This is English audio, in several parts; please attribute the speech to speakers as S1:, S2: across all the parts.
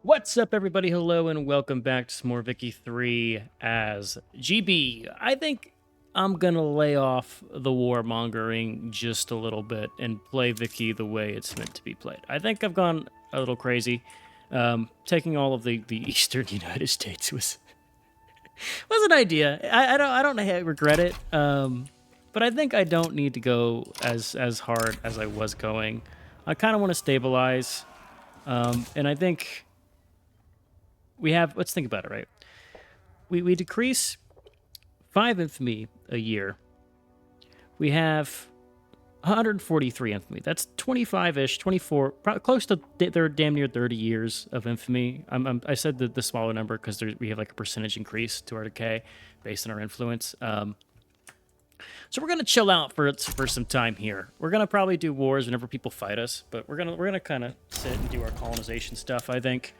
S1: What's up, everybody? Hello, and welcome back to some more Vicky 3 as GB. I think I'm gonna lay off the warmongering just a little bit and play Vicky the way it's meant to be played. I think I've gone a little crazy. Taking all of the Eastern United States was an idea. I don't regret it. But I think I don't need to go as hard as I was going. I kind of want to stabilize, and I think let's think about it, right? We decrease 5 infamy a year. We have 143 infamy. That's 25-ish, 24, close to they're damn near 30 years of infamy. I said the smaller number because we have like a percentage increase to our decay based on our influence. So we're gonna chill out for some time here. We're gonna probably do wars whenever people fight us, but we're gonna kind of sit and do our colonization stuff, I think.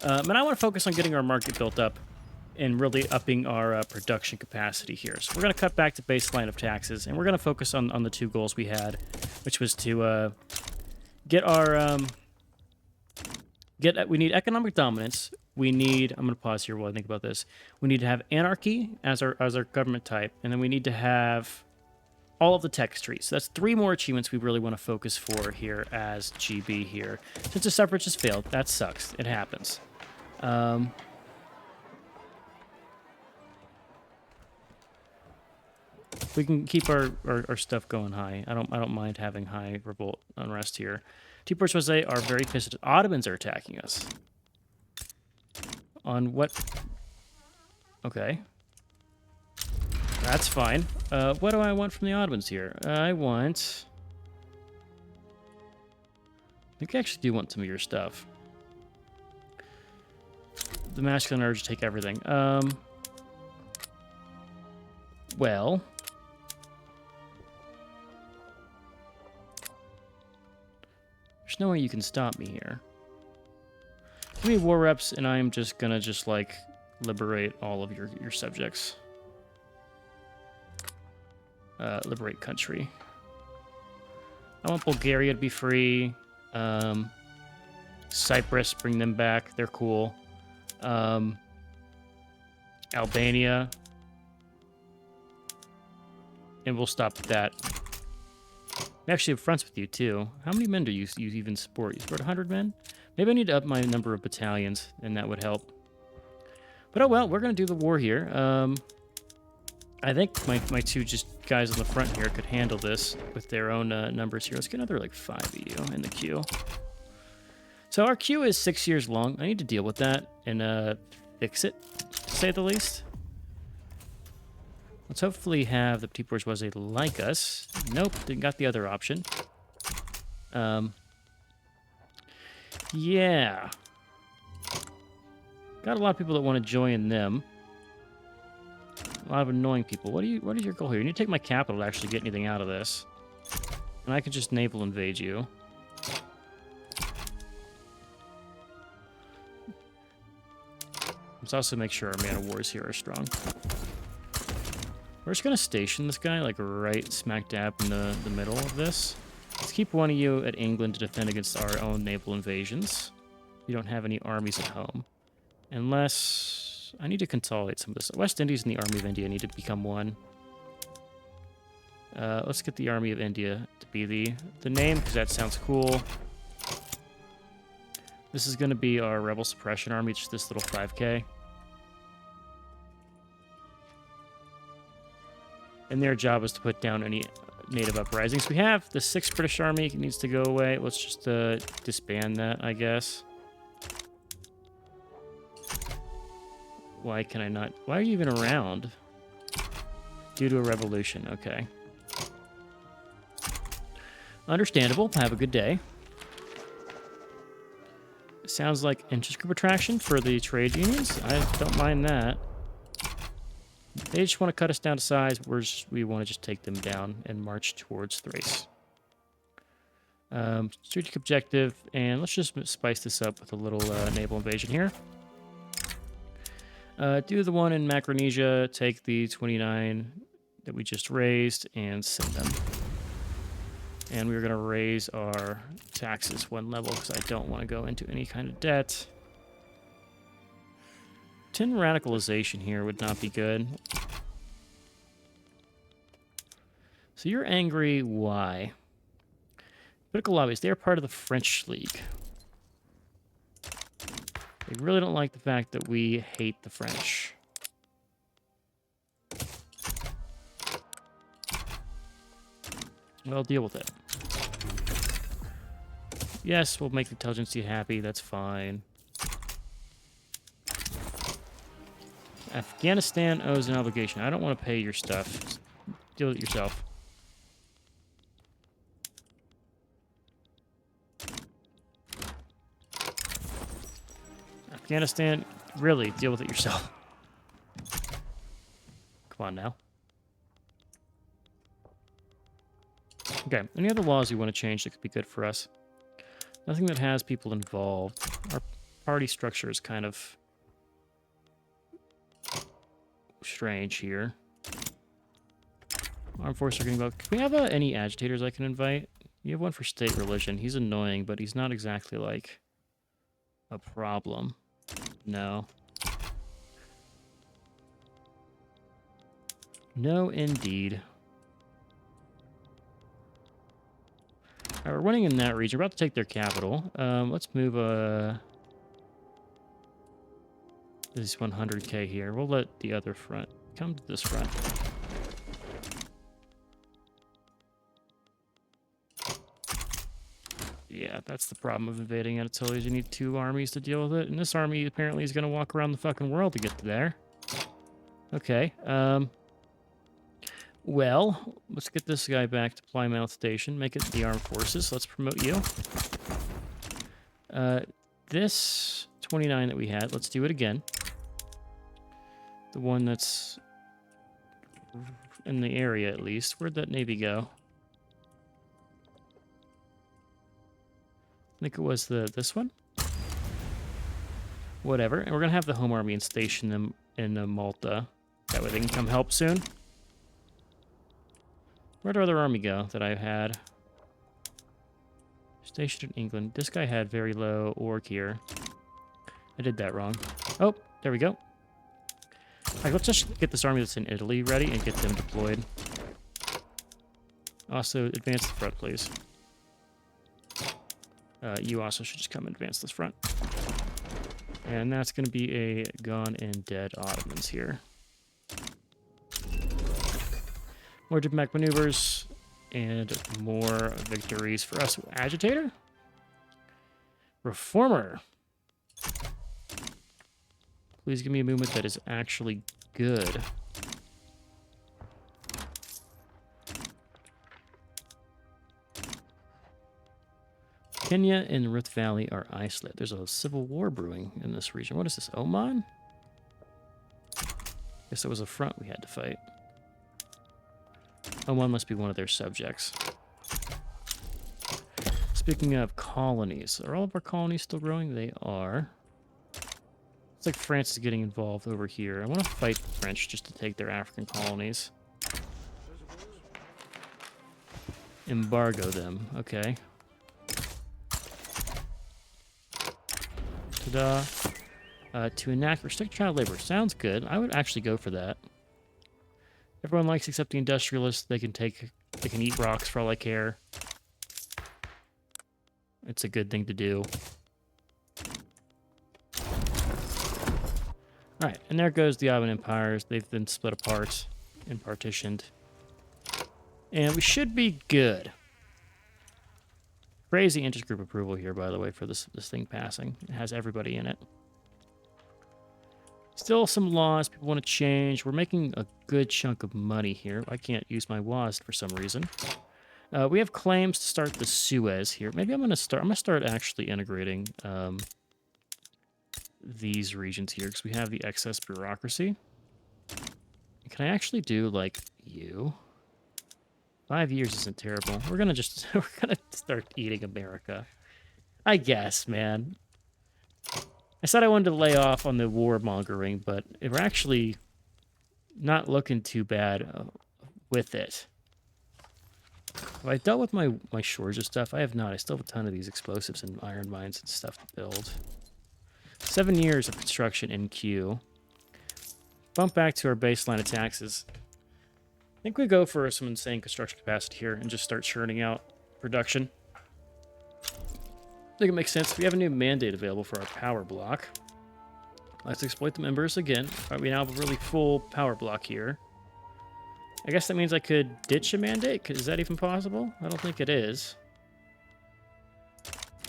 S1: And I want to focus on getting our market built up and really upping our production capacity here. So we're going to cut back to baseline of taxes, and we're going to focus on the two goals we had, which was to get our... we need economic dominance. We need... I'm going to pause here while I think about this. We need to have anarchy as our government type, and then we need to have all of the tech trees. So that's 3 more achievements we really want to focus for here as GB here. Since the suffrage has failed, that sucks. It happens. We can keep our stuff going high. I don't mind having high revolt unrest here. T-Ports Jose are very pissed. Ottomans are attacking us. On what? Okay. That's fine. What do I want from the Ottomans here? I think I actually do want some of your stuff. The masculine urge to take everything. Well... There's no way you can stop me here. Give me war reps, and I'm just gonna like liberate all of your subjects. Liberate country. I want Bulgaria to be free. Cyprus, bring them back. They're cool. Albania. And we'll stop at that. I actually have fronts with you, too. How many men do you even support? You support 100 men? Maybe I need to up my number of battalions, and that would help. But oh well, we're going to do the war here. I think my two just guys on the front here could handle this with their own numbers here. Let's get another, like, 5 of you in the queue. So our queue is 6 years long. I need to deal with that and fix it, to say the least. Let's hopefully have the petit bourgeoisie like us. Nope, didn't got the other option. Yeah. Got a lot of people that want to join them. A lot of annoying people. What is your goal here? You need to take my capital to actually get anything out of this. And I could just naval invade you. Let's also make sure our man of wars here are strong. We're just going to station this guy, like, right smack dab in the middle of this. Let's keep one of you at England to defend against our own naval invasions. We don't have any armies at home. Unless... I need to consolidate some of this. West Indies and the Army of India need to become one. Let's get the Army of India to be the name, because that sounds cool. This is going to be our Rebel Suppression Army, just this little 5K. And their job is to put down any native uprisings. We have the 6th British Army. It needs to go away. Let's just disband that, I guess. Why can I not? Why are you even around? Due to a revolution. Okay. Understandable. Have a good day. Sounds like interest group attraction for the trade unions. I don't mind that. They just want to cut us down to size. We want to just take them down and march towards Thrace. Strategic objective, and let's just spice this up with a little naval invasion here. Do the one in Micronesia, take the 29 that we just raised, and send them. And we're going to raise our taxes 1 level because I don't want to go into any kind of debt. 10 radicalization here would not be good. So you're angry. Why? Political lobbies. They are part of the French League. They really don't like the fact that we hate the French. Well, deal with it. Yes, we'll make the intelligentsia happy. That's fine. Afghanistan owes an obligation. I don't want to pay your stuff. Just deal with it yourself. Afghanistan, really, deal with it yourself. Come on now. Okay, any other laws you want to change that could be good for us? Nothing that has people involved. Our party structure is kind of strange here. Armed forces are getting involved. Can we have any agitators I can invite? You have one for state religion. He's annoying, but he's not exactly like a problem. No. No, indeed. All right, we're winning in that region. We're about to take their capital. Let's move this 100k here. We'll let the other front come to this front. Yeah, that's the problem of invading Anatolia. You need 2 armies to deal with it, and this army apparently is going to walk around the fucking world to get to there. Okay. Well, let's get this guy back to Plymouth Station. Make it the armed forces. Let's promote you. This 29 that we had, let's do it again. The one that's in the area, at least. Where'd that Navy go? I think it was this one. Whatever. And we're going to have the home army and station them in Malta. That way they can come help soon. Where'd our other army go that I had? Stationed in England. This guy had very low org here. I did that wrong. Oh, there we go. All right, let's just get this army that's in Italy ready and get them deployed. Also, advance the front, please. You also should just come and advance this front. And that's going to be a gone and dead Ottomans here. More diplomatic maneuvers and more victories for us. Agitator? Reformer. Please give me a movement that is actually good. Kenya and Rift Valley are isolated. There's a civil war brewing in this region. What is this, Oman? Guess it was a front we had to fight. Oman must be one of their subjects. Speaking of colonies, are all of our colonies still growing? They are. It's like France is getting involved over here. I want to fight the French just to take their African colonies. Embargo them. Okay. Ta-da. To enact restrict child labor. Sounds good. I would actually go for that. Everyone likes except the industrialists. They can eat rocks for all I care. It's a good thing to do. Alright, and there goes the Ottoman empires. They've been split apart and partitioned. And we should be good. Crazy intergroup approval here, by the way, for this thing passing. It has everybody in it. Still some laws people want to change. We're making a good chunk of money here. I can't use my WASD for some reason. We have claims to start the Suez here. Maybe I'm gonna start actually integrating these regions here because we have the excess bureaucracy. Can I actually do like you? 5 years isn't terrible. We're gonna start eating America. I guess, man. I said I wanted to lay off on the warmongering, but we're actually not looking too bad with it. Have I dealt with my shortage of stuff? I have not. I still have a ton of these explosives and iron mines and stuff to build. 7 years of construction in queue. bump back to our baseline of taxes. I think we go for some insane construction capacity here and just start churning out production. I think it makes sense. We have a new mandate available for our power block. Let's exploit the members again. We now have a really full power block here. I guess that means I could ditch a mandate. Is that even possible? I don't think it is.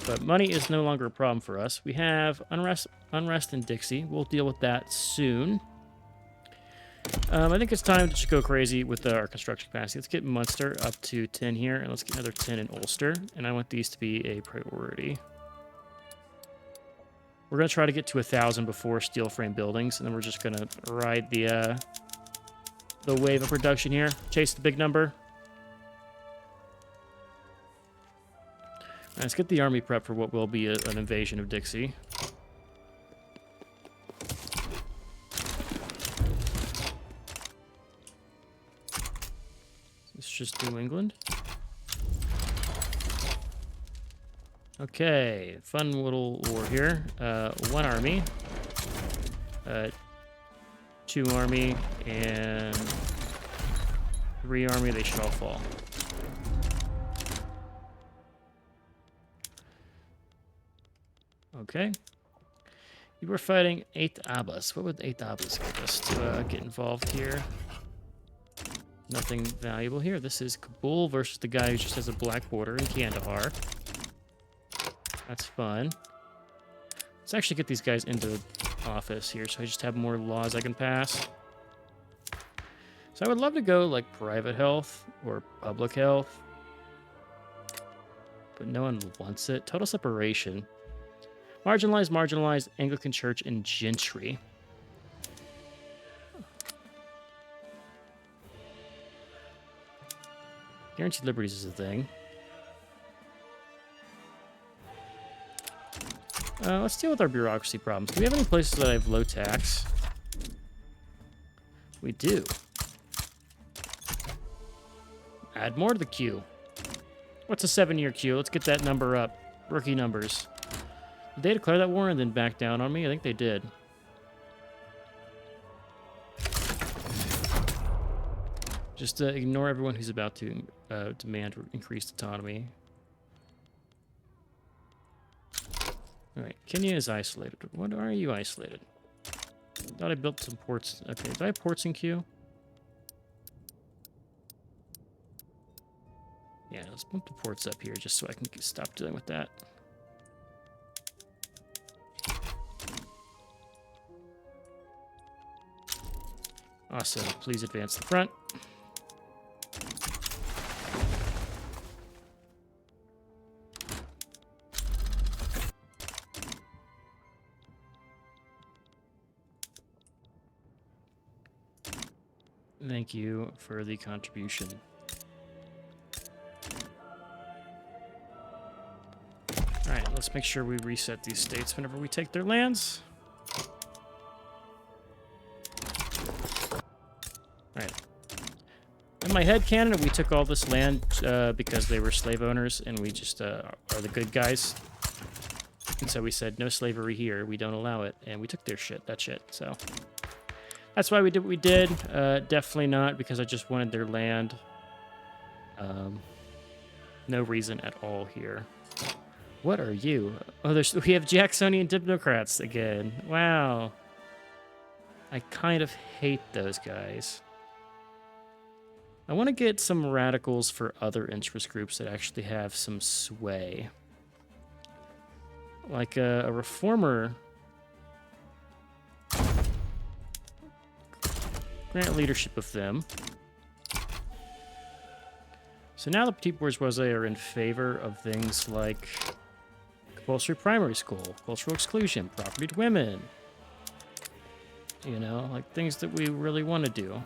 S1: But money is no longer a problem for us. We have unrest in Dixie. We'll deal with that soon. I think it's time to just go crazy with our construction capacity. Let's get Munster up to 10 here, and let's get another 10 in Ulster. And I want these to be a priority. We're going to try to get to 1,000 before steel frame buildings, and then we're just going to ride the wave of production here. Chase the big number. Right, let's get the army prep for what will be an invasion of Dixie. It's just New England. Okay, fun little war here. 1 army, 2 army, and 3 army. They should all fall. Okay. You were fighting 8 Abbas. What would 8 Abbas give us to get involved here? Nothing valuable here. This is Kabul versus the guy who just has a black border in Kandahar. That's fun. Let's actually get these guys into office here so I just have more laws I can pass. So I would love to go like private health or public health, but no one wants it. Total separation. Marginalized, Anglican Church, and gentry. Guaranteed liberties is a thing. Let's deal with our bureaucracy problems. Do we have any places that have low tax? We do. Add more to the queue. What's a 7-year queue? Let's get that number up. Rookie numbers. Did they declare that war and then back down on me? I think they did. Just ignore everyone who's about to demand increased autonomy. Alright, Kenya is isolated. What are you isolated? Thought I built some ports. Okay, do I have ports in queue? Yeah, let's bump the ports up here just so I can stop dealing with that. Awesome. Please advance the front. Thank you for the contribution. All right, let's make sure we reset these states whenever we take their lands. All right. In my head canon, we took all this land because they were slave owners, and we just are the good guys. And so we said, no slavery here. We don't allow it. And we took their shit, that shit. So that's why we did what we did. Definitely not because I just wanted their land. No reason at all here. What are you? Oh, we have Jacksonian Democrats again. Wow. I kind of hate those guys. I want to get some radicals for other interest groups that actually have some sway. Like a reformer. Grant leadership of them. So now the petit bourgeoisie are in favor of things like compulsory primary school, cultural exclusion, property to women. You know, like things that we really want to do.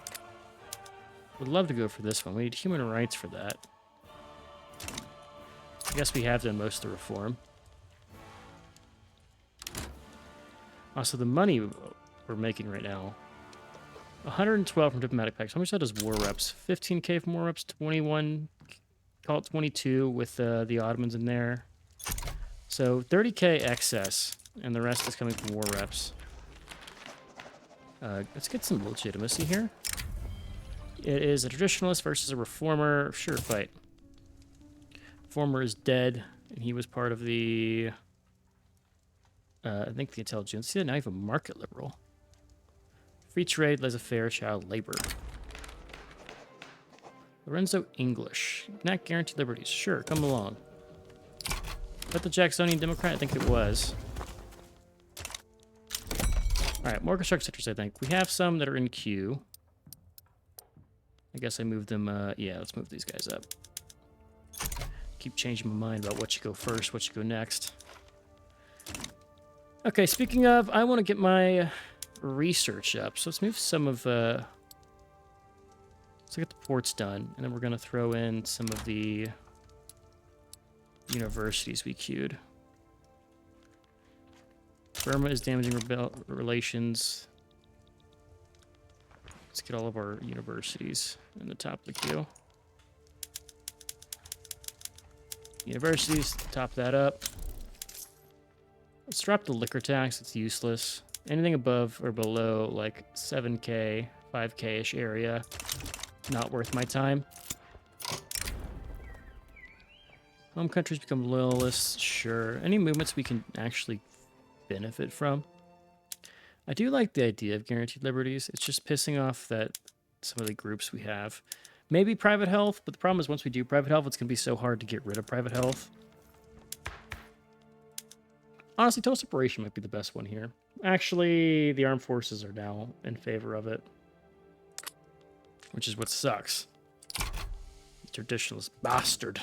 S1: Would love to go for this one. We need human rights for that. I guess we have done most of the reform. Also, the money we're making right now. 112 from diplomatic packs. How much that is war reps? 15k from war reps, 21, call it 22 with the Ottomans in there. So 30k excess, and the rest is coming from war reps. Let's get some legitimacy here. It is a traditionalist versus a reformer. Sure, fight. Reformer is dead, and he was part of the... I think the intelligence. Not even market liberal. Free trade, laissez-faire, child labor. Lorenzo English. Not guaranteed liberties. Sure, come along. Is that the Jacksonian Democrat? I think it was. Alright, more construction sectors, I think. We have some that are in queue. I guess I moved them. Yeah, let's move these guys up. Keep changing my mind about what should go first, what should go next. Okay, speaking of, I want to get my research up. So let's move some of... let's get the ports done, and then we're going to throw in some of the universities we queued. Burma is damaging relations. Let's get all of our universities in the top of the queue. Universities, top that up. Let's drop the liquor tax, it's useless. Anything above or below like 7K, 5K-ish area, not worth my time. Home countries become loyalists, sure. Any movements we can actually benefit from. I do like the idea of guaranteed liberties. It's just pissing off that some of the groups we have. Maybe private health, but the problem is once we do private health, it's going to be so hard to get rid of private health. Honestly, total separation might be the best one here. Actually, the armed forces are now in favor of it, which is what sucks. Traditionalist bastard.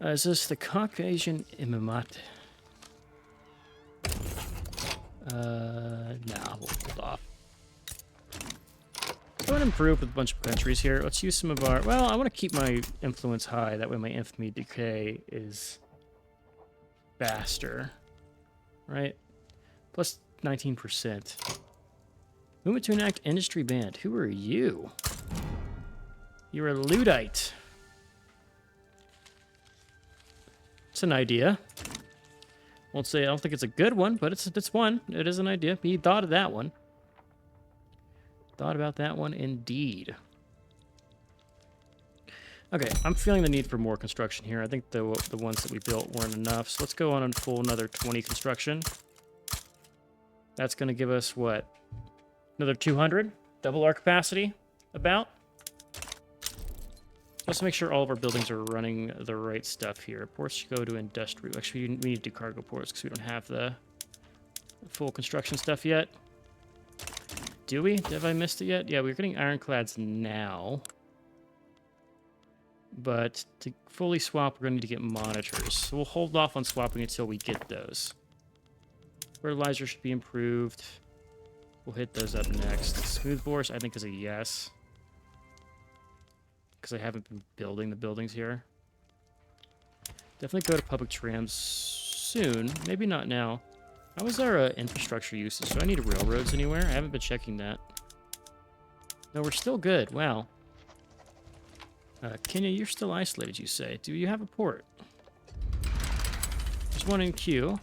S1: Is this the Caucasian Imamate? Nah, we'll hold off. Let's go ahead and improve with a bunch of countries here. Let's use some of our... Well, I want to keep my influence high. That way my infamy decay is faster. Right? Plus 19%. Movement to enact industry ban. Who are you? You're a Luddite. It's an idea. Won't say I don't think it's a good one, but it's one. It is an idea. He thought of that one. Thought about that one indeed. Okay, I'm feeling the need for more construction here. I think the ones that we built weren't enough. So let's go on and full another 20 construction. That's going to give us, what? Another 200? Double our capacity, about. Let's make sure all of our buildings are running the right stuff here. Ports should go to industrial. Actually, we need to do cargo ports because we don't have the full construction stuff yet. Do we? Have I missed it yet? Yeah, we're getting ironclads now. But to fully swap, we're going to need to get monitors. So we'll hold off on swapping until we get those. Fertilizer should be improved. We'll hit those up next. Smooth bores, I think, is a yes. Because I haven't been building the buildings here. Definitely go to public trams soon. Maybe not now. How is our infrastructure usage? Do I need railroads anywhere? I haven't been checking that. No, we're still good. Wow. Kenya, you're still isolated, you say. Do you have a port? There's one in queue.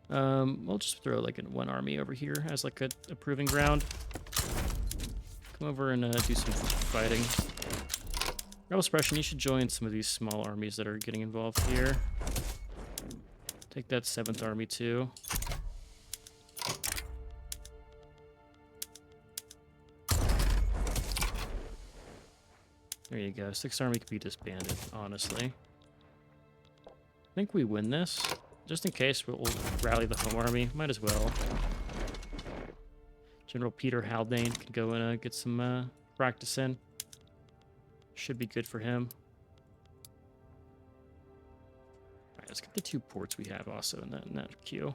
S1: We'll just throw like one army over here as like a proving ground. Come over and do some fighting. Rebel suppression, you should join some of these small armies that are getting involved here. Take that 7th army too. There you go. 6th army could be disbanded, honestly. I think we win this. Just in case, we'll rally the home army. Might as well. General Peter Haldane can go and get some practice in. Should be good for him. Alright, let's get the 2 ports we have also in that queue.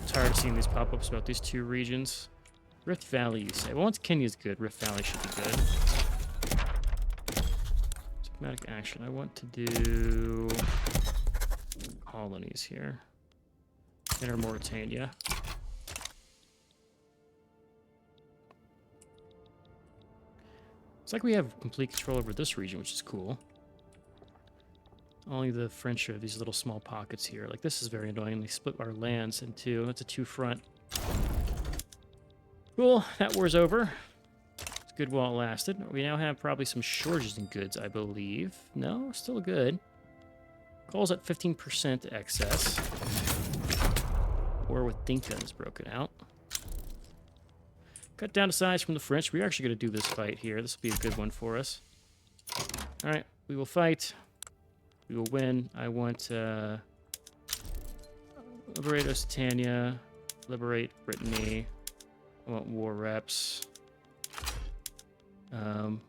S1: Tired of seeing these pop-ups about these 2 regions. Rift Valley, you say. Well, once Kenya's good, Rift Valley should be good. Diplomatic action. I want to do colonies here. Inner Mauritania. It's like we have complete control over this region, which is cool. Only the French are these little small pockets here. Like, this is very annoying. They split our lands in two. That's a two-front. Cool. That war's over. It's good while it lasted. We now have probably some shortages in goods, I believe. No? Still good. Coal's at 15% excess. War with Dinka is broken out. Cut down to size from the French. We're actually going to do this fight here. This will be a good one for us. All right. We will fight. We will win. I want liberate Occitania, liberate Brittany. I want war reps. And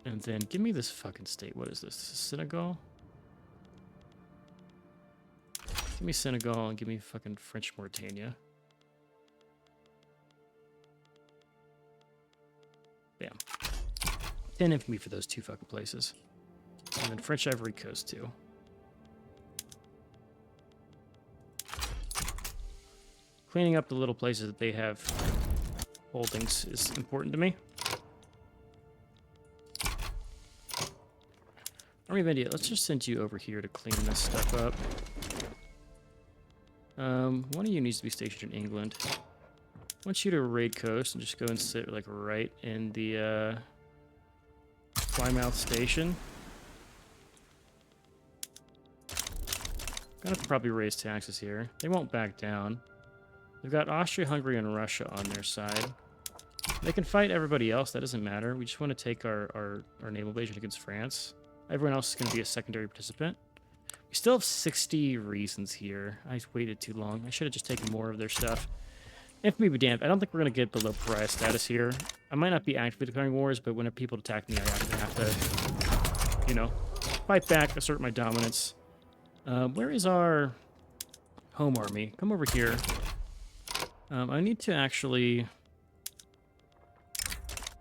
S1: then give me this fucking state. What is this? This is Senegal? Give me Senegal and give me fucking French Mauritania. Bam. 10 infamy for those two fucking places. And then French Ivory Coast too. Cleaning up the little places that they have holdings is important to me. Army of India, let's just send you over here to clean this stuff up. One of you needs to be stationed in England. I want you to raid coast and just go and sit like right in the Plymouth station. Gonna have to probably raise taxes here. They won't back down. They've got Austria, Hungary, and Russia on their side. They can fight everybody else. That doesn't matter. We just want to take our naval invasion against France. Everyone else is going to be a secondary participant. We still have 60 reasons here. I waited too long. I should have just taken more of their stuff. Infamy be damned. I don't think we're going to get below pariah status here. I might not be actively declaring wars, but when people attack me, I actually have to, you know, fight back, assert my dominance. Where is our home army? Come over here. I need to actually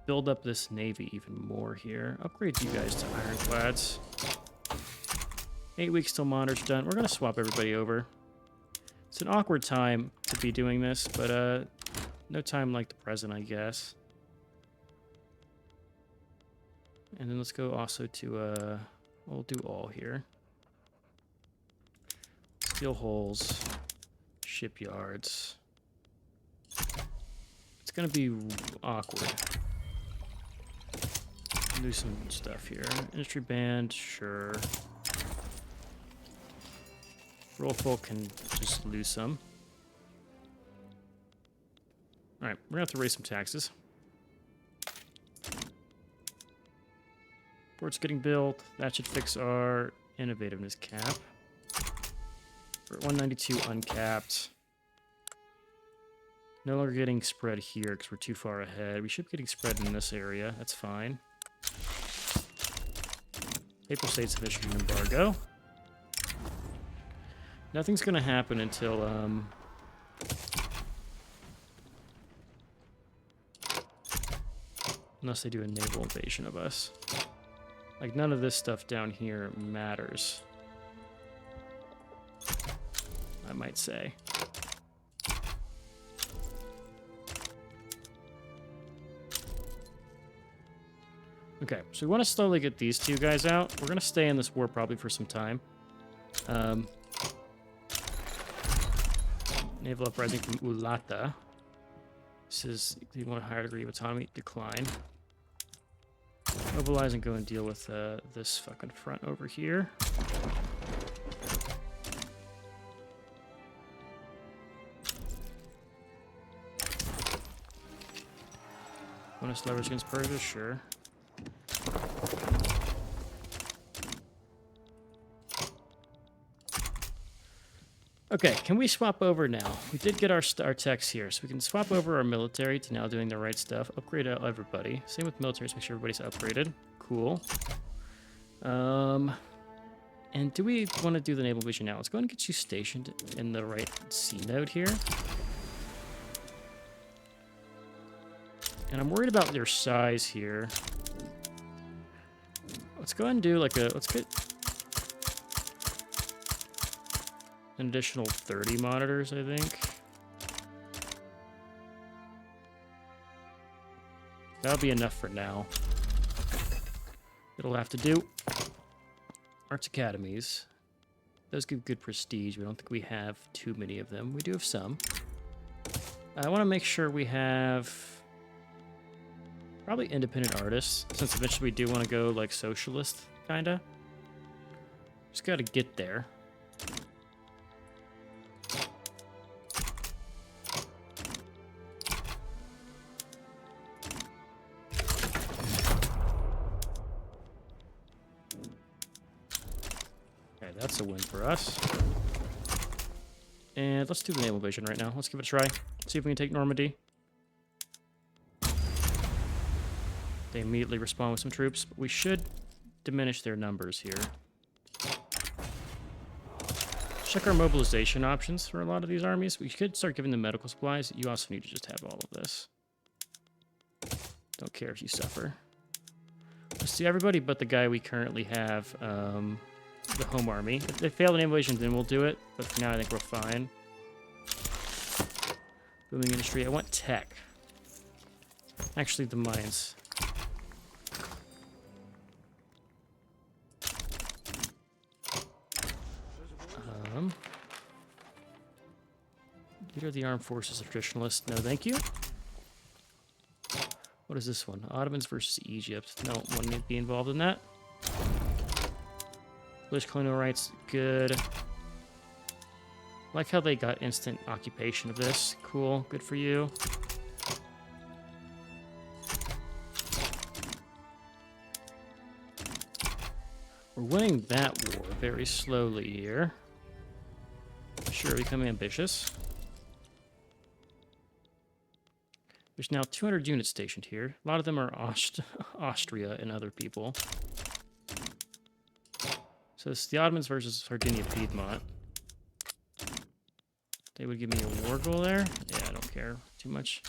S1: build up this navy even more here. Upgrade you guys to ironclads. 8 weeks till Monarch's done. We're going to swap everybody over. It's an awkward time to be doing this, but no time like the present, I guess. And then let's go also to, we'll do all here. Steel holes, shipyards. It's going to be awkward. Do some stuff here. Industry band, sure. Roll folk can just lose some. Alright, we're gonna have to raise some taxes. Port's getting built. That should fix our innovativeness cap. We're at 192 uncapped. No longer getting spread here because we're too far ahead. We should be getting spread in this area. That's fine. Papal states have issued an embargo. Nothing's going to happen until, unless they do a naval invasion of us. Like, none of this stuff down here matters, I might say. Okay, so we want to slowly get these two guys out. We're going to stay in this war probably for some time. Naval uprising from Ulata. This is, you want a higher degree of autonomy? Decline. Mobilize and go and deal with this fucking front over here. Bonus leverage against Persia? Sure. Okay, can we swap over now? We did get our techs here, so we can swap over our military to now doing the right stuff. Upgrade everybody. Same with military, so make sure everybody's upgraded. Cool. And do we want to do the naval vision now? Let's go and get you stationed in the right C node here. And I'm worried about their size here. Let's go ahead and do like a, let's get an additional 30 monitors, I think. That'll be enough for now. It'll have to do. Arts academies. Those give good prestige. We don't think we have too many of them. We do have some. I want to make sure we have probably independent artists, since eventually we do want to go like socialist, kinda. Just got to get there. Okay, that's a win for us. And let's do the naval invasion right now. Let's give it a try. See if we can take Normandy. They immediately respond with some troops, but we should diminish their numbers here. Check our mobilization options for a lot of these armies. We could start giving them medical supplies. You also need to just have all of this. Don't care if you suffer. Let's see everybody but the guy we currently have, the home army. If they fail an invasion, then we'll do it. But for now, I think we're fine. Booming industry. I want tech. Actually, the mines. Leader of the armed forces of traditionalists. No, thank you. What is this one? Ottomans versus Egypt. No, wouldn't need to be involved in that. British colonial rights. Good. Like how they got instant occupation of this. Cool. Good for you. We're winning that war very slowly here. Sure, become ambitious. There's now 200 units stationed here. A lot of them are Austria and other people. So it's the Ottomans versus Sardinia Piedmont. They would give me a war goal there. Yeah, I don't care too much.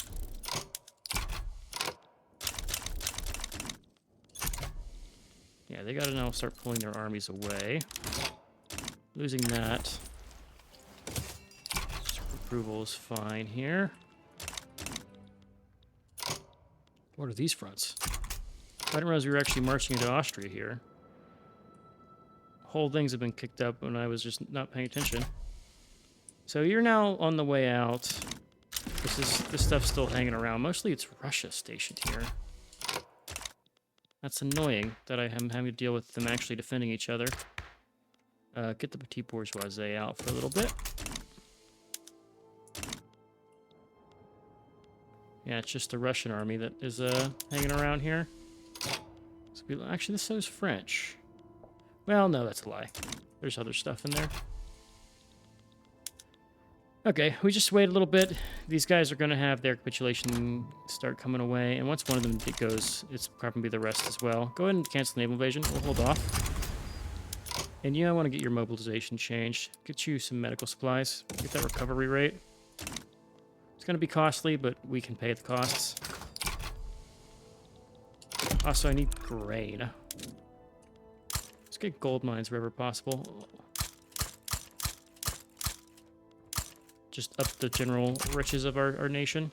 S1: Yeah, they gotta now start pulling their armies away. Losing that. Approval is fine here. What are these fronts? I didn't realize we were actually marching into Austria here. Whole things have been kicked up when I was just not paying attention. So you're now on the way out. This stuff's still hanging around. Mostly it's Russia stationed here. That's annoying that I am having to deal with them actually defending each other. Get the petit bourgeoisie out for a little bit. Yeah, it's just the Russian army that is hanging around here. So actually, this shows French. Well, no, that's a lie. There's other stuff in there. Okay, we just wait a little bit. These guys are going to have their capitulation start coming away. And once one of them goes, it's probably be the rest as well. Go ahead and cancel the naval invasion. We'll hold off. And you want to get your mobilization changed. Get you some medical supplies. Get that recovery rate. It's going to be costly, but we can pay the costs. Also, I need grain. Let's get gold mines wherever possible. Just up the general riches of our nation.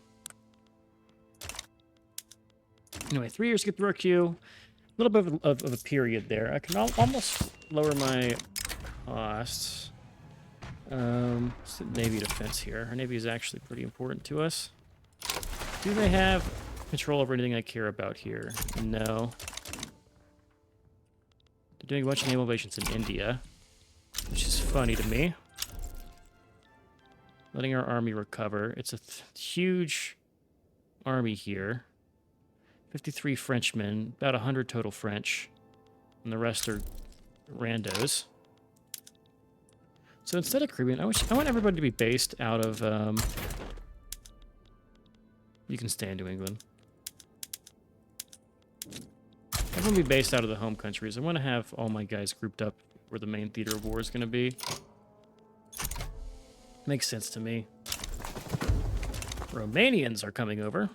S1: Anyway, 3 years to get through our queue. A little bit of a period there. I can almost lower my costs. What's the Navy defense here? Our Navy is actually pretty important to us. Do they have control over anything I care about here? No. They're doing a bunch of naval invasions in India, which is funny to me. Letting our army recover. It's a huge army here. 53 Frenchmen, about 100 total French, and the rest are randos. So instead of Caribbean, I want everybody to be based out of, you can stay in New England. Everyone be based out of the home countries. I want to have all my guys grouped up where the main theater of war is going to be. Makes sense to me. Romanians are coming over.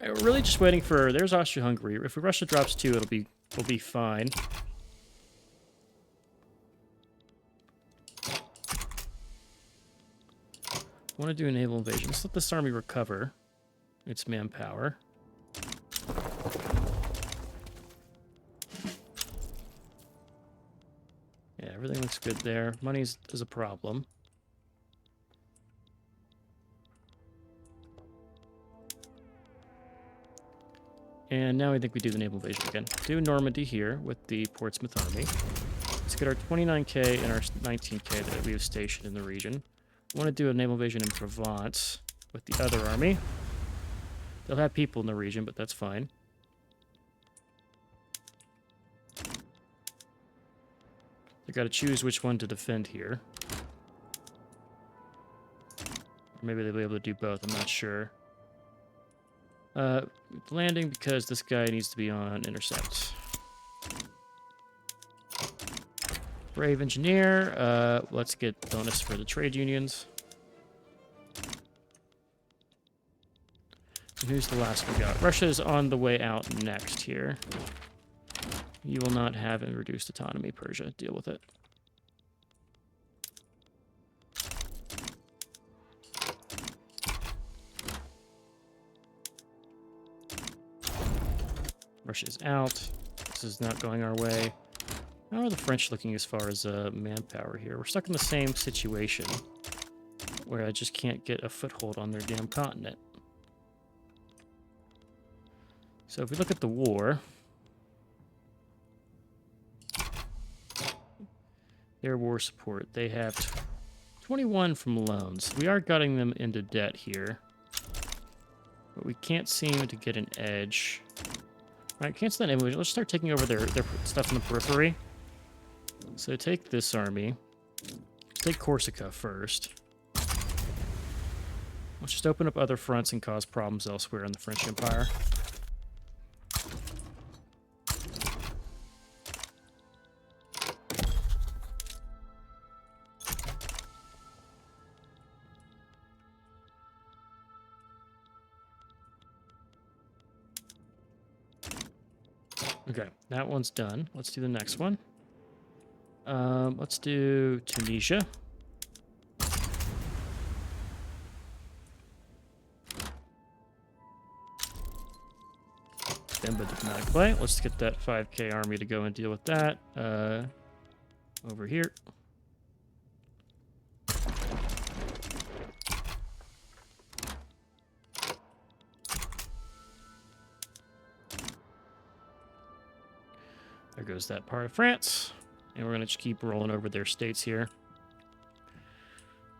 S1: We're really just waiting for... There's Austria-Hungary. If Russia drops 2, we'll be fine. I want to do a naval invasion. Let's let this army recover. its manpower. Yeah, everything looks good there. Money is a problem. And now I think we do the naval invasion again. Do Normandy here with the Portsmouth Army. Let's get our 29k and our 19k that we have stationed in the region. I want to do a naval invasion in Provence with the other army. They'll have people in the region, but that's fine. They got to choose which one to defend here. Or maybe they'll be able to do both, I'm not sure. Landing because this guy needs to be on intercept. Brave engineer. Let's get bonus for the trade unions. And who's the last we got? Russia's on the way out next here. You will not have a reduced autonomy, Persia. Deal with it. Russia's out. This is not going our way. How are the French looking as far as manpower here? We're stuck in the same situation where I just can't get a foothold on their damn continent. So if we look at the war, their war support, they have 21 from loans. We are gutting them into debt here, but we can't seem to get an edge. All right, cancel that invasion. Let's start taking over their stuff in the periphery. So take this army. Let's take Corsica first. Let's just open up other fronts and cause problems elsewhere in the French Empire. Okay, that one's done. Let's do the next one. Let's do Tunisia. Demba diplomatic play. Let's get that 5k army to go and deal with that. Over here. There goes that part of France. And we're going to just keep rolling over their states here.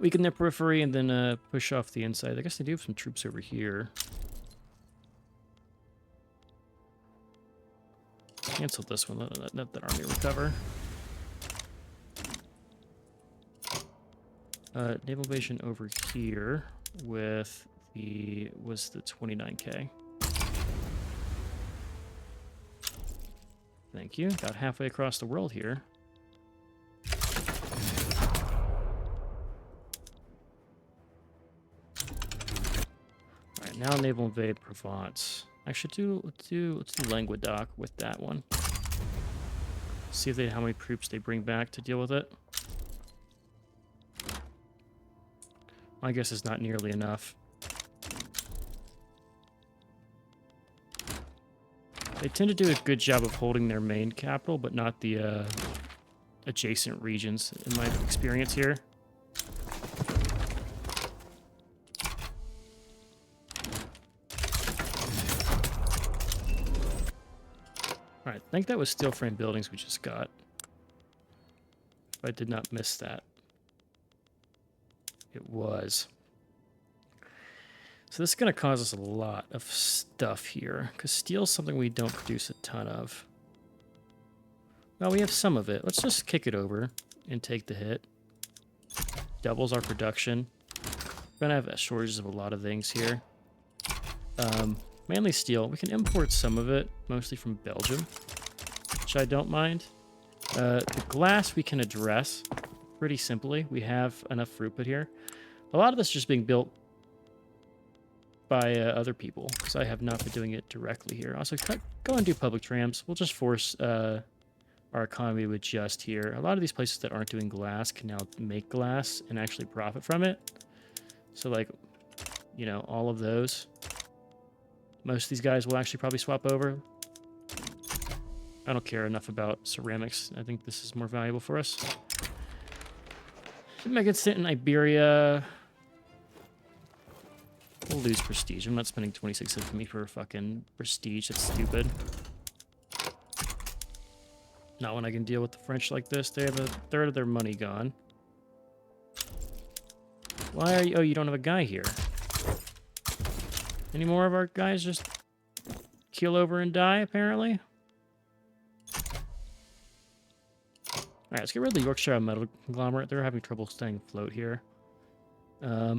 S1: Weaken their periphery and then push off the inside. I guess they do have some troops over here. Cancel this one. Let that army recover. Naval invasion over here with the 29k. Thank you. Got halfway across the world here. Alright, now naval invade Provence. Actually, let's do Languedoc with that one. See if how many troops they bring back to deal with it. My guess is not nearly enough. They tend to do a good job of holding their main capital, but not the adjacent regions, in my experience here. Alright, I think that was steel frame buildings we just got. I did not miss that. It was. So this is going to cause us a lot of stuff here, because steel is something we don't produce a ton of. Well, we have some of it. Let's just kick it over and take the hit. Doubles our production. We're going to have shortages of a lot of things here. Mainly steel. We can import some of it, mostly from Belgium, which I don't mind. The glass we can address pretty simply. We have enough throughput here. A lot of this is just being built by other people, because I have not been doing it directly here. Also, go and do public trams. We'll just force our economy to adjust here. A lot of these places that aren't doing glass can now make glass and actually profit from it. So, like, you know, all of those. Most of these guys will actually probably swap over. I don't care enough about ceramics. I think this is more valuable for us. Should make it sit in Iberia. We'll lose prestige. I'm not spending 26 infamy for fucking prestige. That's stupid. Not when I can deal with the French like this. They have a third of their money gone. Why are you... Oh, you don't have a guy here. Any more of our guys just keel over and die, apparently? Alright, let's get rid of the Yorkshire Metal Conglomerate. They're having trouble staying afloat here. I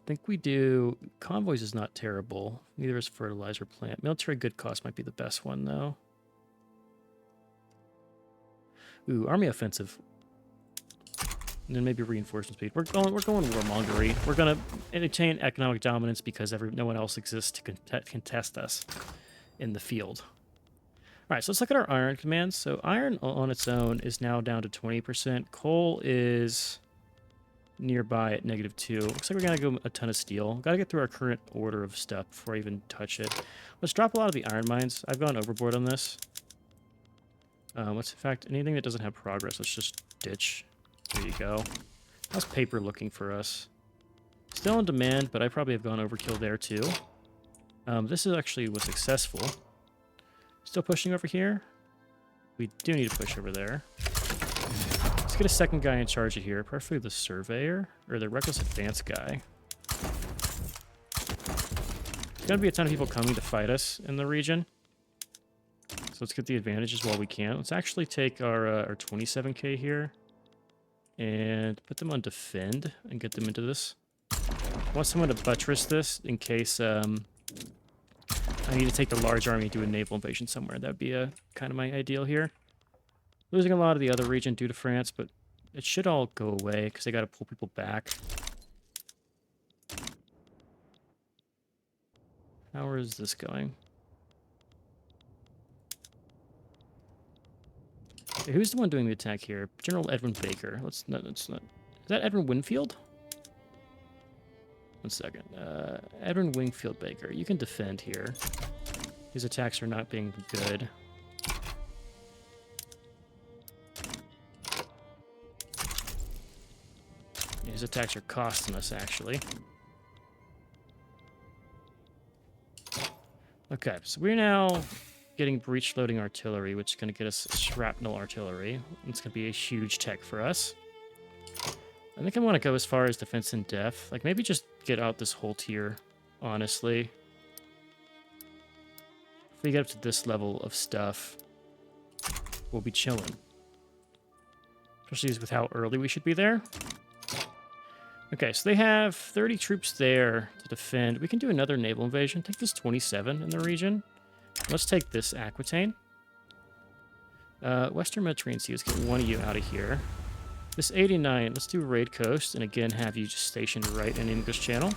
S1: think we do... Convoys is not terrible. Neither is fertilizer plant. Military good cost might be the best one, though. Ooh, army offensive. And then maybe reinforcement speed. We're going warmongery. We're going to entertain economic dominance because no one else exists to contest us in the field. All right, so let's look at our iron commands. So iron on its own is now down to 20%. Coal is nearby at -2. Looks like we're going to go a ton of steel. Got to get through our current order of stuff before I even touch it. Let's drop a lot of the iron mines. I've gone overboard on this. Let's, in fact, anything that doesn't have progress, let's just ditch. There you go. How's paper looking for us? Still in demand, but I probably have gone overkill there too. This is actually was successful. Still pushing over here. We do need to push over there. Let's get a second guy in charge of here, preferably the surveyor, or the reckless advance guy. There's going to be a ton of people coming to fight us in the region. So let's get the advantages while we can. Let's actually take our 27k here and put them on defend and get them into this. I want someone to buttress this in case I need to take the large army to a naval invasion somewhere. That would be kind of my ideal here. Losing a lot of the other region due to France, but it should all go away because they got to pull people back. How is this going? Okay, who's the one doing the attack here? General Edwin Baker. Let's not. Is that Edwin Winfield? One second. Edwin Wingfield Baker. You can defend here. His attacks are not being good. Yeah, his attacks are costing us, actually. Okay, so we're now getting breech-loading artillery, which is going to get us shrapnel artillery. It's going to be a huge tech for us. I think I want to go as far as defense in depth. Like, maybe just get out this whole tier, honestly. If we get up to this level of stuff, we'll be chilling. Especially with how early we should be there. Okay, so they have 30 troops there to defend. We can do another naval invasion. Take this 27 in the region. Let's take this Aquitaine. Western Mediterranean Sea, let's get one of you out of here. This 89, let's do Raid Coast, and again, have you just stationed right in English Channel.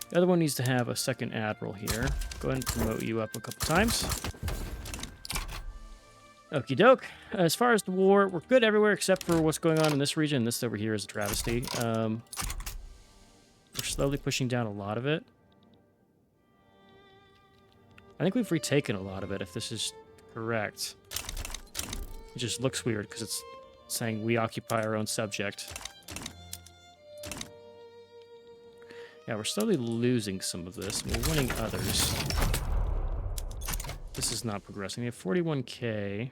S1: The other one needs to have a second admiral here. Go ahead and promote you up a couple times. Okie doke. As far as the war, we're good everywhere except for what's going on in this region. This over here is a travesty. We're slowly pushing down a lot of it. I think we've retaken a lot of it, if this is correct. It just looks weird because it's saying we occupy our own subject. Yeah, we're slowly losing some of this. We're winning others. This is not progressing. We have 41k.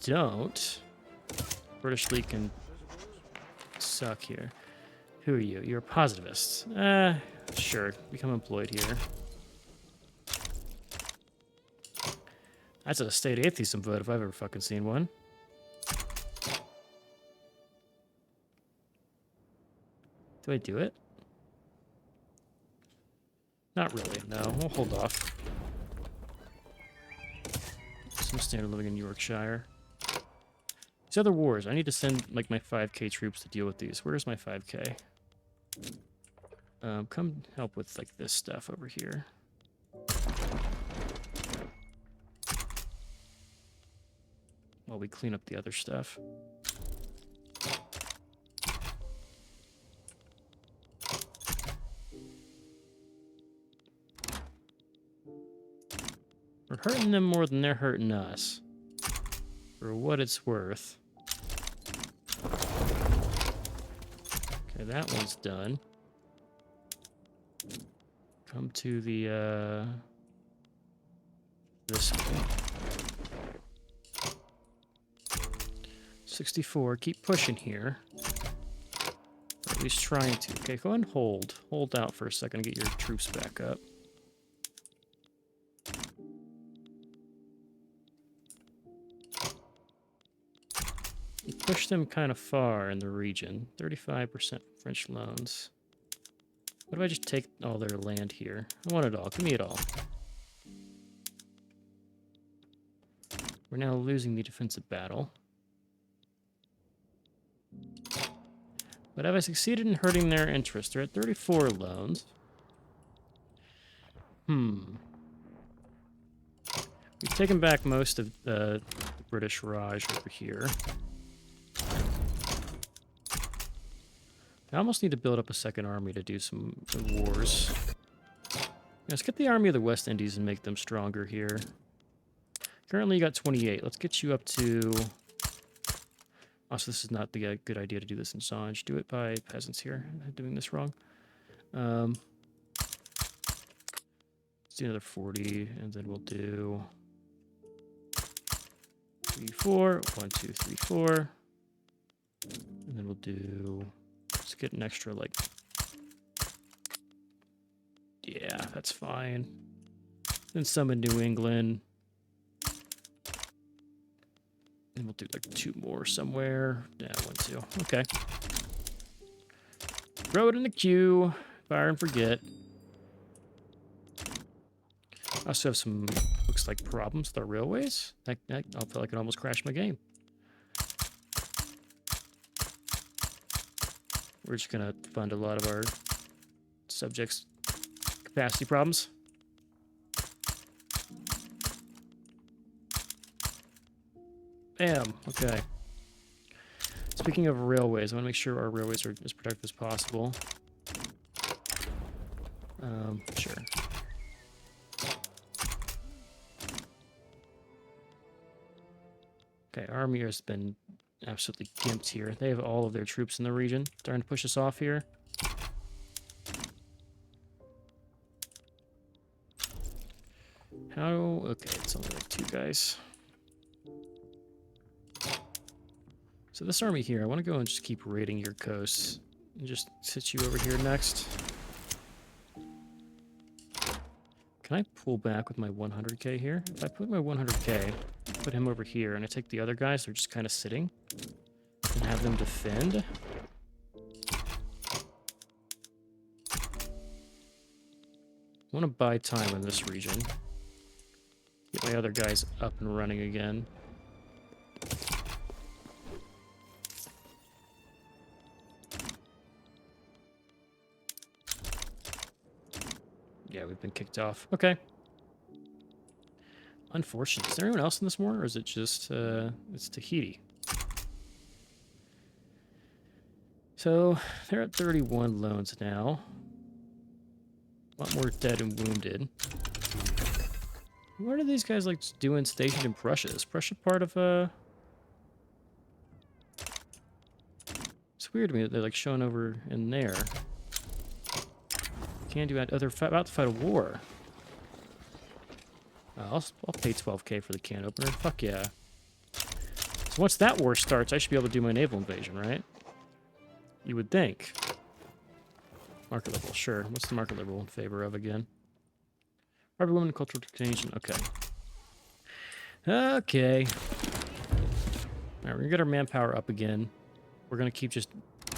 S1: Don't. British League can suck here. Who are you? You're a positivist. Sure. Become employed here. That's a state atheism vote if I've ever fucking seen one. Do I do it? Not really, no. We'll hold off. Some standard living in Yorkshire. These other wars, I need to send like my 5k troops to deal with these. Where's my 5k? Come help with like this stuff over here. While we clean up the other stuff. We're hurting them more than they're hurting us. For what it's worth. Okay, that one's done. Come to the, this one. 64. Keep pushing here. Or at least trying to. Okay, go ahead and hold. Hold out for a second to get your troops back up. You push them kind of far in the region. 35% French loans. What if I just take all their land here? I want it all. Give me it all. We're now losing the defensive battle. But have I succeeded in hurting their interest? They're at 34 loans. We've taken back most of the British Raj over here. I almost need to build up a second army to do some wars. Let's get the army of the West Indies and make them stronger here. Currently you got 28. Let's get you up to... Also, this is not the good idea to do this in Sanj. Do it by peasants here. I'm doing this wrong. Let's do another 40, and then we'll do 3, 4. 1, 2, 3, 4. And then we'll do... Let's get an extra, like... Yeah, that's fine. Then some in New England. And we'll do like 2 more somewhere. Yeah, 1, 2. Okay. Throw it in the queue. Fire and forget. I also have some, looks like, problems with our railways. I feel like it almost crashed my game. We're just going to fund a lot of our subjects' capacity problems. Bam. Okay. Speaking of railways, I want to make sure our railways are as productive as possible. Sure. Okay, our army has been absolutely gimped here. They have all of their troops in the region. Starting to push us off here. How... Okay, it's only like 2 guys. So this army here, I want to go and just keep raiding your coasts. And just sit you over here next. Can I pull back with my 100k here? If I put my 100k, put him over here, and I take the other guys, they're just kind of sitting, and have them defend. I want to buy time in this region. Get my other guys up and running again. Yeah, we've been kicked off. Okay. Unfortunate. Is there anyone else in this war, or is it just, it's Tahiti? So, they're at 31 loans now. A lot more dead and wounded. What are these guys, like, doing stationed in Prussia? Is Prussia part of, It's weird to me that they're, like, showing over in there. Can't do that. Oh, they're about to fight a war. I'll pay 12k for the can opener. Fuck yeah. So once that war starts, I should be able to do my naval invasion, right? You would think. Market level, sure. What's the market level in favor of again? Private women, cultural contagion. Okay. Okay. Alright, we're gonna get our manpower up again. We're gonna keep just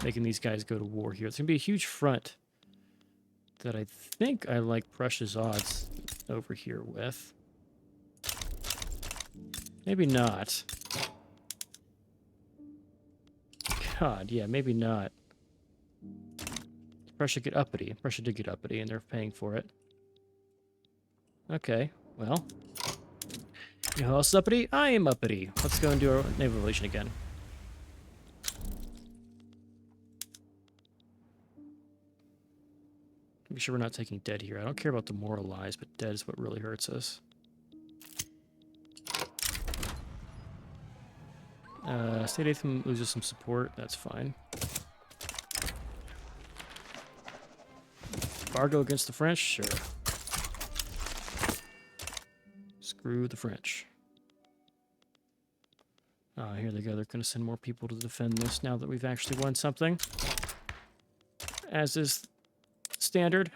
S1: making these guys go to war here. It's gonna be a huge front that I think I like Prussia's odds over here with. Maybe not. God, yeah, maybe not. Prussia get uppity. Prussia did get uppity, and they're paying for it. Okay, well. You know who else is uppity? I am uppity. Let's go and do our naval relation again. Make sure we're not taking dead here. I don't care about demoralized, but dead is what really hurts us. State Atham loses some support. That's fine. Embargo against the French? Sure. Screw the French. Here they go. They're going to send more people to defend this now that we've actually won something. As is standard.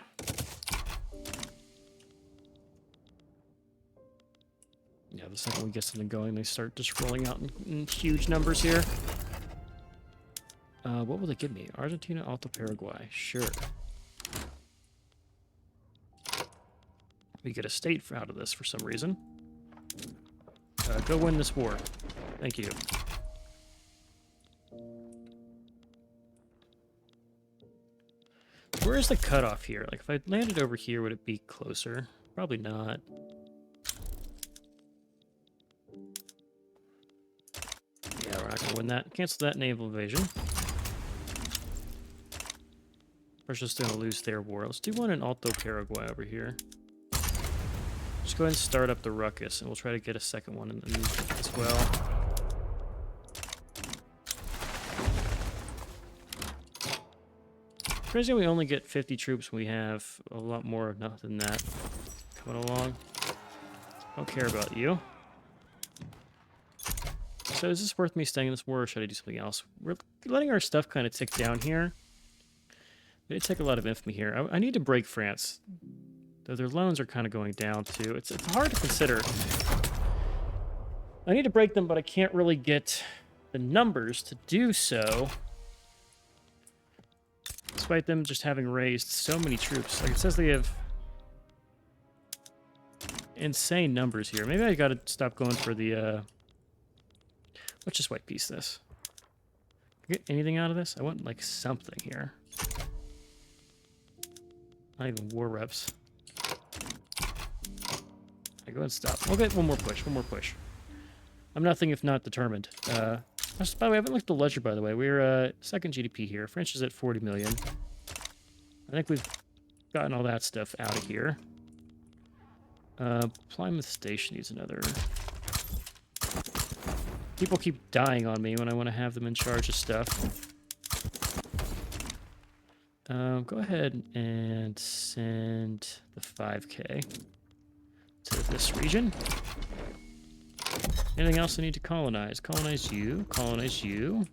S1: Yeah, the second we get something going, they start just rolling out in huge numbers here. What will they give me? Argentina, Alto Paraguay. Sure. We get a state out of this for some reason. Go win this war. Thank you. Where is the cutoff here? Like, if I landed over here, would it be closer? Probably not. Yeah, we're not going to win that. Cancel that naval invasion. Russia's going to lose their war. Let's do one in Alto Paraguay over here. Just go ahead and start up the ruckus, and we'll try to get a second one in as well. Crazy we only get 50 troops when we have a lot more than that coming along. Don't care about you. So is this worth me staying in this war, or should I do something else? We're letting our stuff kind of tick down here. We did take a lot of infamy here. I need to break France. Though their loans are kind of going down too. It's hard to consider. I need to break them, but I can't really get the numbers to do so. Despite them just having raised so many troops. Like, it says they have insane numbers here. Maybe I gotta stop going for the, let's just white piece this. Get anything out of this? I want, like, something here. Not even war reps. I go and stop. We'll get one more push, one more push. I'm nothing if not determined. By the way, I haven't looked at the ledger, by the way. We're second GDP here. French is at 40 million. I think we've gotten all that stuff out of here. Plymouth Station needs another. People keep dying on me when I want to have them in charge of stuff. Go ahead and send the 5K to this region. Anything else I need to colonize? Colonize you. Colonize you.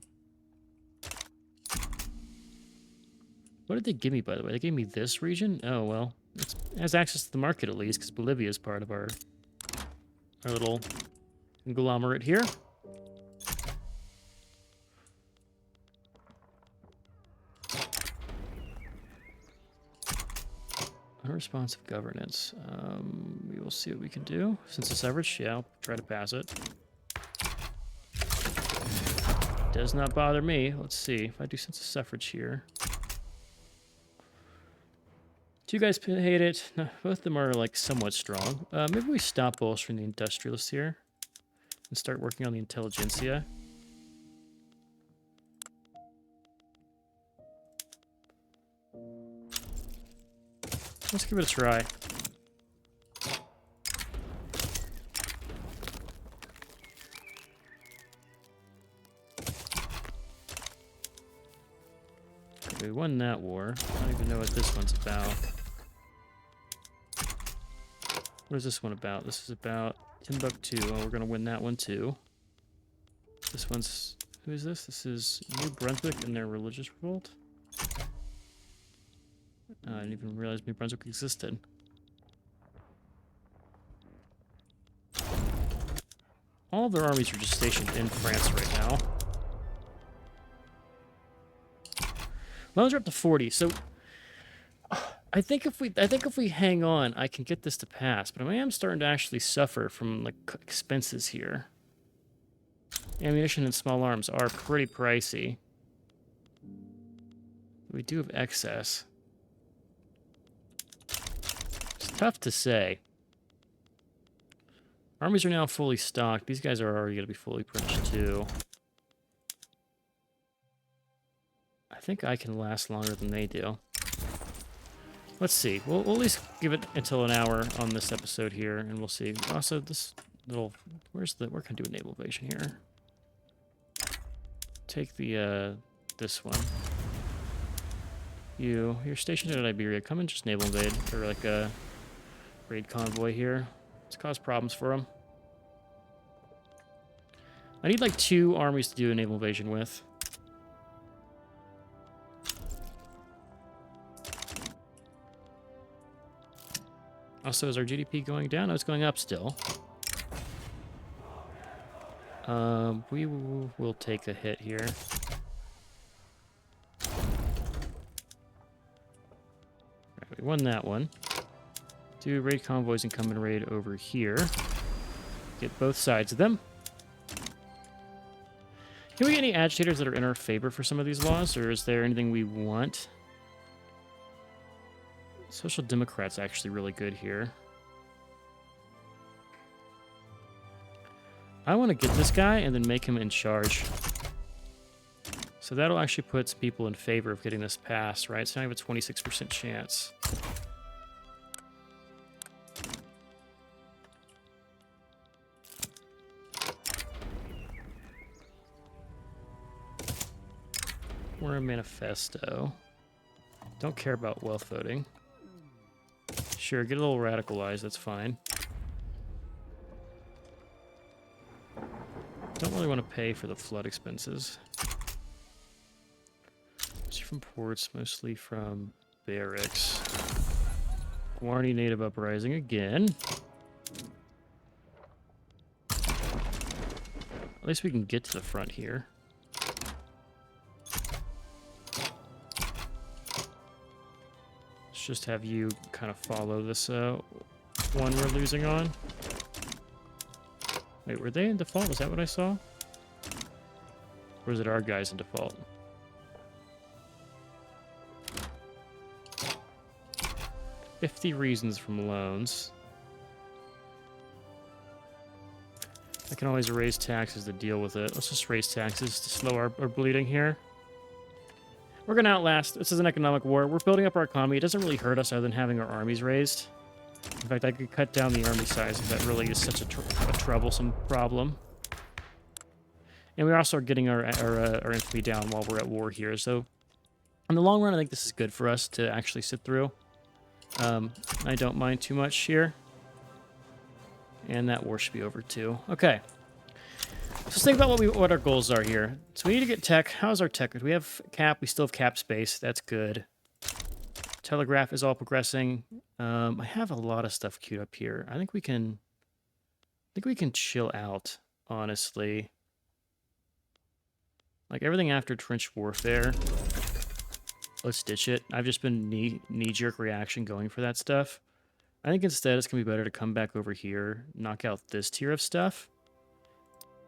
S1: What did they give me, by the way? They gave me this region? Oh, well. It has access to the market, at least, because Bolivia is part of our little conglomerate here. Unresponsive governance. We will see what we can do. Census average, yeah, I'll try to pass it. Does not bother me. Let's see. If I do census suffrage here. Two guys hate it. No, both of them are, like, somewhat strong. Maybe we stop bolstering the industrialists here and start working on the intelligentsia. Let's give it a try. We won that war. I don't even know what this one's about. What is this one about? This is about Timbuktu. Oh, we're going to win that one too. This one's... Who is this? This is New Brunswick and their religious revolt. I didn't even realize New Brunswick existed. All of their armies are just stationed in France right now. Loans are up to 40, so I think if we hang on, I can get this to pass. But I am starting to actually suffer from, like, expenses here. Ammunition and small arms are pretty pricey. We do have excess. It's tough to say. Armies are now fully stocked. These guys are already going to be fully purchased too. I think I can last longer than they do. Let's see. We'll at least give it until an hour on this episode here, and we'll see. Also, this little... Where can I do a naval invasion here? take the this one. You're stationed at Iberia. Come and just naval invade, or like a raid convoy here. Let's cause problems for them. I need like 2 armies to do a naval invasion with. Also, is our GDP going down? No, it's going up still. We will take a hit here. Right, we won that one. Do raid convoys and come and raid over here. Get both sides of them. Can we get any agitators that are in our favor for some of these laws, or is there anything we want? Social Democrat's actually really good here. I want to get this guy and then make him in charge. So that'll actually put some people in favor of getting this passed, right? So now I have a 26% chance. We're a manifesto. Don't care about wealth voting. Sure, get a little radicalized, that's fine. Don't really want to pay for the flood expenses. Mostly from ports, mostly from barracks. Guarani native uprising again. At least we can get to the front here. Let's just have you kind of follow this one we're losing on. Wait, were they in default? Was that what I saw? Or is it our guys in default? $50 reasons from loans. I can always raise taxes to deal with it. Let's just raise taxes to slow our bleeding here. We're going to outlast. This is an economic war. We're building up our economy. It doesn't really hurt us other than having our armies raised. In fact, I could cut down the army size if that really is such a troublesome problem. And we also are getting our infantry down while we're at war here. So in the long run, I think this is good for us to actually sit through. I don't mind too much here. And that war should be over too. Okay. So let's think about what our goals are here. So we need to get tech. How's our tech? We have cap. We still have cap space. That's good. Telegraph is all progressing. I have a lot of stuff queued up here. I think we can chill out, honestly. Like everything after trench warfare. Let's ditch it. I've just been knee-jerk reaction going for that stuff. I think instead it's going to be better to come back over here, knock out this tier of stuff.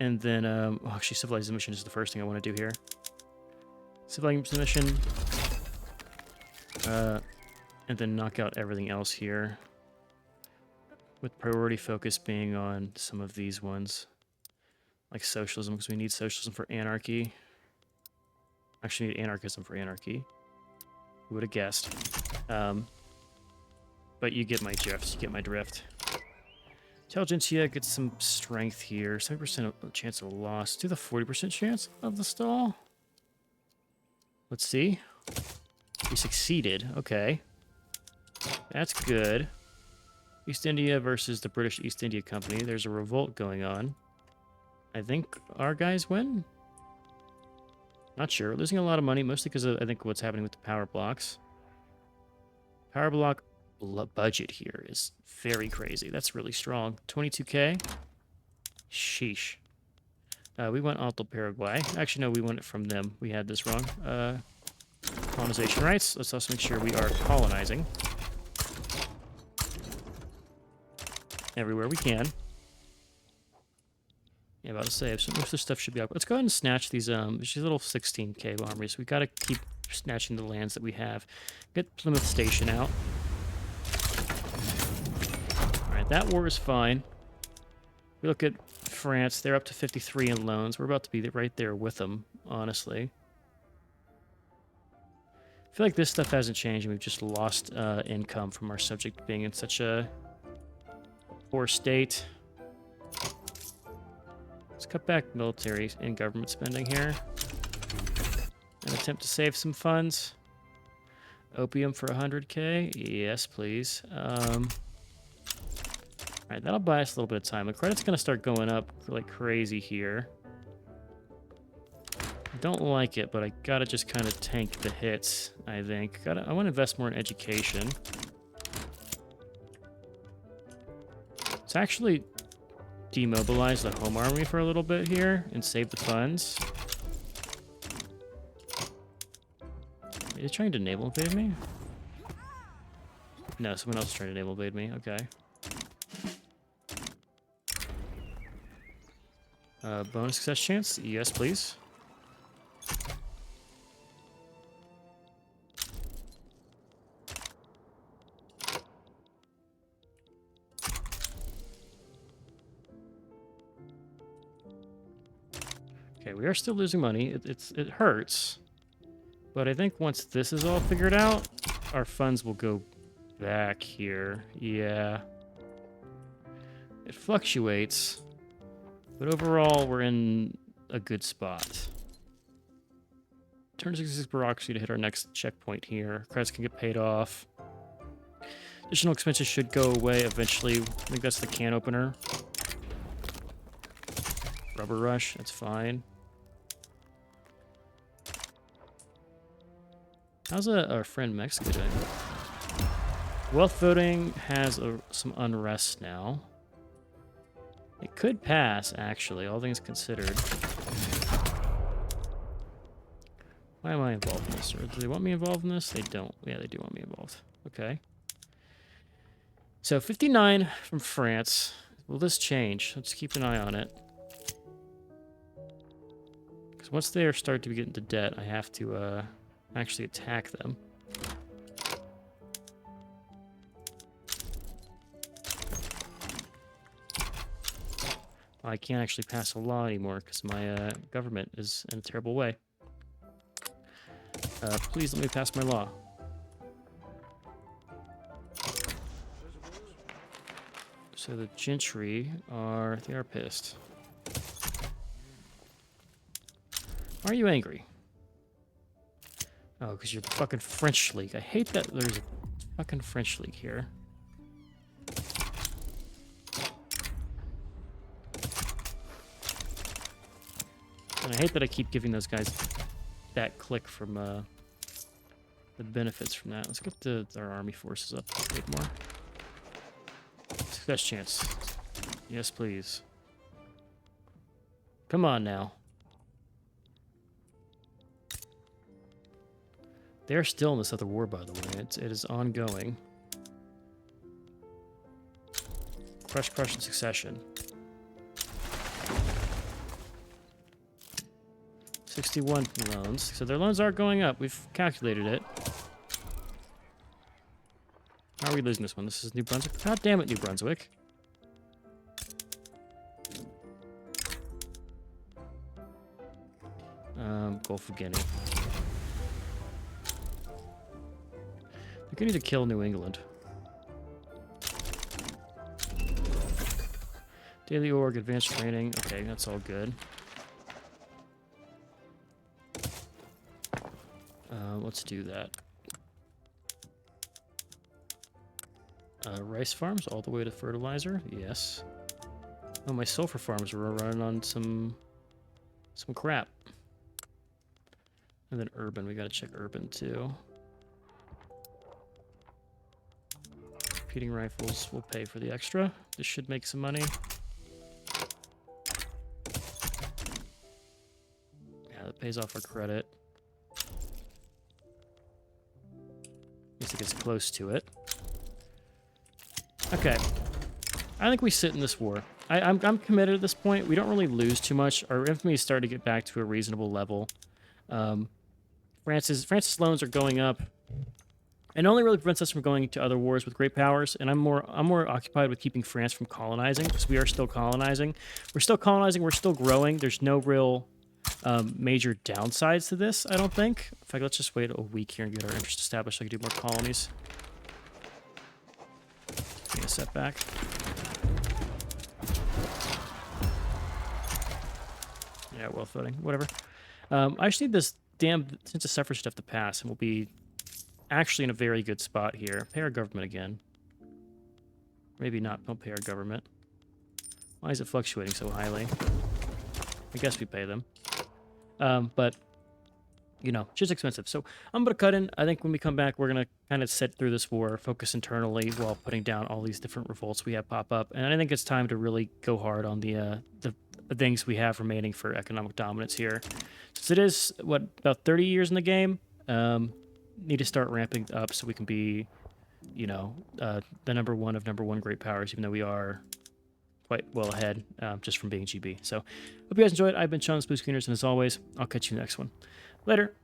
S1: And then, actually, civilized mission is the first thing I want to do here. Civilized mission. And then knock out everything else here. With priority focus being on some of these ones. Like socialism, because we need socialism for anarchy. Actually, need anarchism for anarchy. Who would have guessed? But you get my drift. You get my drift. Intelligentsia gets some strength here. 70% chance of loss. Do the 40% chance of the stall. Let's see. We succeeded. Okay. That's good. East India versus the British East India Company. There's a revolt going on. I think our guys win? Not sure. We're losing a lot of money, mostly because of, I think, what's happening with the power blocks. Power block budget here is very crazy. That's really strong. 22k? Sheesh. We went Alto Paraguay. Actually, no, we won it from them. We had this wrong. Colonization rights. Let's also make sure we are colonizing. Everywhere we can. Yeah, about to say, so most of the stuff should be up. Let's go ahead and snatch these little 16k armies. We got to keep snatching the lands that we have. Get Plymouth Station out. Alright, that war is fine. We look at France, they're up to 53 in loans. We're about to be right there with them, honestly. I feel like this stuff hasn't changed, and we've just lost income from our subject being in such a poor state. Let's cut back military and government spending here. An attempt to save some funds. Opium for 100k? Yes, please. Alright, that'll buy us a little bit of time. The credit's going to start going up like crazy here. I don't like it, but I gotta just kind of tank the hits, I think. I want to invest more in education. Let's actually demobilize the home army for a little bit here and save the funds. Are they trying to naval invade me? No, someone else is trying to naval invade me. Okay. Bonus success chance? Yes, please. Okay, we are still losing money. It hurts. But I think once this is all figured out, our funds will go back here. Yeah. It fluctuates. But overall, we're in a good spot. Turn 66 bureaucracy to hit our next checkpoint here. Credits can get paid off. Additional expenses should go away eventually. I think that's the can opener. Rubber rush, that's fine. How's our friend Mexico doing? Wealth voting has some unrest now. It could pass, actually, all things considered. Why am I involved in this? Or do they want me involved in this? They don't. Yeah, they do want me involved. Okay. So 59 from France. Will this change? Let's keep an eye on it. Because once they start to get into debt, I have to actually attack them. I can't actually pass a law anymore because my government is in a terrible way. Please let me pass my law. So the gentry they are pissed. Why are you angry? Oh, because you're the fucking French League. I hate that there's a fucking French League here. And I hate that I keep giving those guys that click from the benefits from that. Let's get our army forces up a bit more. Success chance. Yes, please. Come on now. They're still in this other war, by the way. It is ongoing. Crush, and succession. 61 loans. So their loans are going up. We've calculated it. How are we losing this one? This is New Brunswick. God damn it, New Brunswick. Gulf of Guinea. They're gonna need to kill New England. Daily org, advanced training. Okay, that's all good. Let's do that. Rice farms all the way to fertilizer. Yes. Oh, my sulfur farms were running on some crap. And then urban. We gotta check urban too. Repeating rifles will pay for the extra. This should make some money. Yeah, that pays off our credit. At least it gets close to it. Okay. I think we sit in this war. I'm committed at this point. We don't really lose too much. Our infamy is starting to get back to a reasonable level. France's loans are going up. And it only really prevents us from going to other wars with great powers. And I'm more occupied with keeping France from colonizing, because we are still colonizing. We're still colonizing. We're still growing. There's no real major downsides to this, I don't think. In fact, let's just wait a week here and get our interest established so I can do more colonies. Get a setback. Yeah, wealth voting. Whatever. I just need this damn sense of suffrage stuff to pass, and we'll be actually in a very good spot here. Pay our government again. Maybe not. Don't pay our government. Why is it fluctuating so highly? I guess we pay them. But, you know, just expensive. So I'm going to cut in. I think when we come back, we're going to kind of sit through this war, focus internally while putting down all these different revolts we have pop up. And I think it's time to really go hard on the things we have remaining for economic dominance here. Since it is, what, about 30 years in the game, need to start ramping up so we can be, you know, the number one of number one great powers, even though we are quite well ahead just from being GB. So hope you guys enjoyed. I've been Sean Spookscreeners, and as always, I'll catch you next one. Later.